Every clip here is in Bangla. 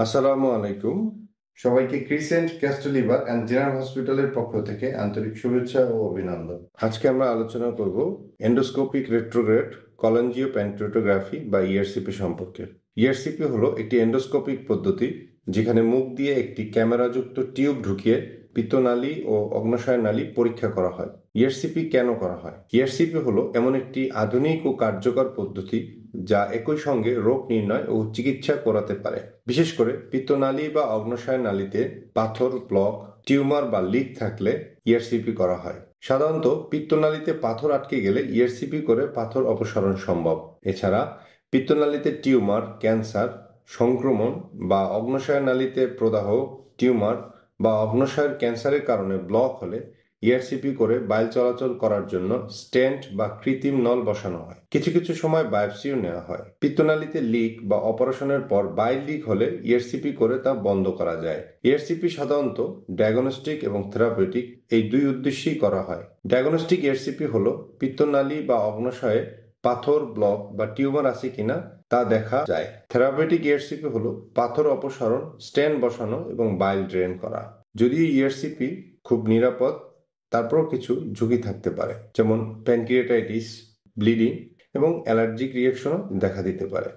আসসালামু আলাইকুম। সবাইকে ক্রিসেন্ট গ্যাস্ট্রোলিভার অ্যান্ড জেনারেল হসপিটালের পক্ষ থেকে আন্তরিক শুভেচ্ছা ও অভিনন্দন। আজকে আমরা আলোচনা করব এন্ডোস্কোপিক রেট্রোগ্রেড কলেনজিওপ্যানক্রিয়াটোগ্রাফি বা ইআরসিপি সম্পর্কে। ইআরসিপি হলো একটি এন্ডোস্কোপিক পদ্ধতি যেখানে মুখ দিয়ে একটি ক্যামেরাযুক্ত টিউব ঢুকিয়ে পিত্তনালী ও অগ্ন্যাশয় নালী পরীক্ষা করা হয়। ইআরসিপি কেন করা হয়? ইআরসিপি হলো এমন একটি আধুনিক ও কার্যকর পদ্ধতি যা একই সঙ্গে রোগ নির্ণয় ও চিকিৎসা করাতে পারে। বিশেষ করে পিত্তনালী বা অগ্ন্যাশয় নালীতে পাথর, ব্লক, টিউমার বা লিক থাকলে ইআরসিপি করা হয়। সাধারণত পিত্তনালীতে পাথর আটকে গেলে ইআরসিপি করে পাথর অপসারণ সম্ভব। এছাড়া পিত্তনালীতে টিউমার, ক্যান্সার, সংক্রমণ বা অগ্ন্যাশয় নালীতে প্রদাহ, টিউমার বা অগ্ন্যাশয়ের ক্যান্সারের কারণে ব্লক হলে ইআরসিপি করে বাইল চলাচল করার জন্য স্টেন্ট বা কৃত্রিম নল বসানো হয়। কিছু কিছু সময় বায়োপসিও নেওয়া হয়। পিত্তনালীতে লিক বা অপারেশনের পর বাইল লিক হলে ইআরসিপি করে তা বন্ধ করা যায়। ইআরসিপি সাধারণত ডায়াগনস্টিক এবং থেরাপিউটিক এই দুই উদ্দেশ্যেই করা হয়। ডায়াগনস্টিক ইআরসিপি হলো পিত্তনালী বা অগ্ন্যাশয়ে পাথর, ব্লক বা টিউমার আছে কিনা তা দেখা যায়। থেরাপিউটিক ইআরসিপি হলো পাথর অপসারণ, স্টেন্ট বসানো এবং বাইল ড্রেন করা। যদিও ইআরসিপি খুব নিরাপদ, তারপরও কিছু ঝুঁকি থাকতে পারে, যেমন প্যানক্রিয়াটাইটিস, ব্লিডিং এবং অ্যালার্জিক রিয়াকশনও দেখা দিতে পারে।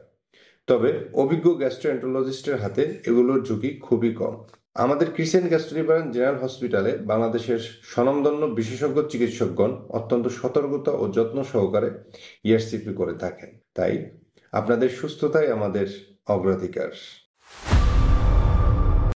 তবে অভিজ্ঞ গ্যাস্ট্রোএন্টারোলজিস্টের হাতে এগুলোর ঝুঁকি খুবই কম। আমাদের ক্রিসেন্ট গ্যাস্ট্রোলিভার জেনারেল হসপিটালে বাংলাদেশের স্বনামধন্য বিশেষজ্ঞ চিকিৎসকগণ অত্যন্ত সতর্কতা ও যত্ন সহকারে ইআরসিপি করে থাকেন। তাই আপনাদের সুস্থতাই আমাদের অগ্রাধিকার।